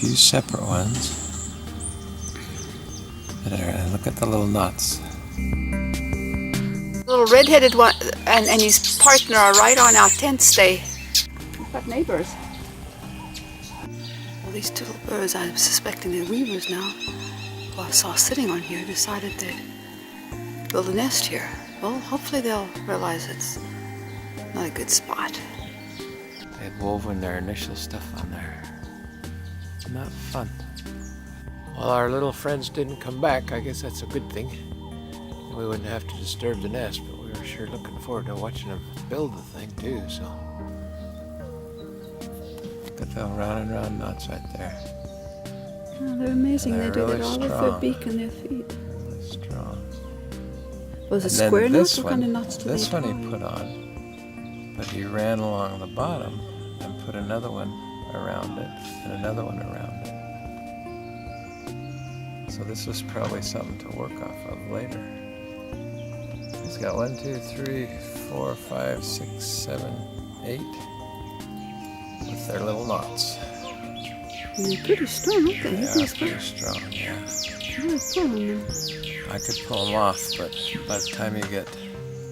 few separate ones. There, and look at the little knots. Little red-headed one and his partner are right on our tent stay. We've got neighbors. Well, these two little birds, I'm suspecting they're weavers now, who I saw sitting on here, decided they'd build a nest here. Well, hopefully they'll realize it's not a good spot. They'd woven their initial stuff on there. Not fun. Well, our little friends didn't come back. I guess that's a good thing. We wouldn't have to disturb the nest, but we were sure looking forward to watching them build the thing too, so. Look at the round and round knots right there. Oh, they're amazing. And they do really that all with their beak and their feet. Really strong. Was it And square then knots? What kind of knots do this they one he tie? put on, but he ran along the bottom and put another one around it and another one around it. So this was probably something to work off of later. He's got 1, 2, 3, 4, 5, 6, 7, 8 with their little knots. And they're pretty strong, aren't they? Yeah, pretty strong, yeah. I could pull them off, but by the time you get...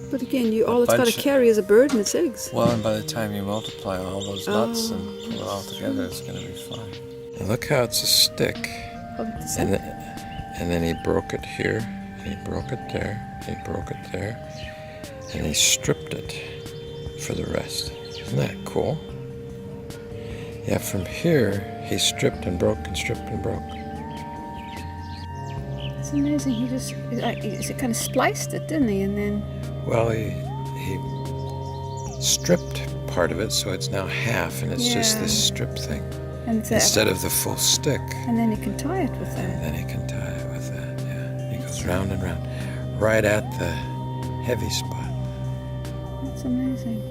But again, all it's got to carry is a bird and its eggs. Well, and by the time you multiply all those nuts and pull it all together, it's going to be fun. And look how it's a stick. And then he broke it here, and he broke it there, he broke it there, and he stripped it for the rest. Isn't that cool? Yeah, from here, he stripped and broke and stripped and broke. It's amazing. He kind of spliced it, didn't he? And then... Well, he stripped part of it, so it's now half, and it's just this strip thing. And instead of the full stick. And then he can tie it with that. And then he can tie it with that, yeah. He goes round and round, right at the heavy spot. That's amazing.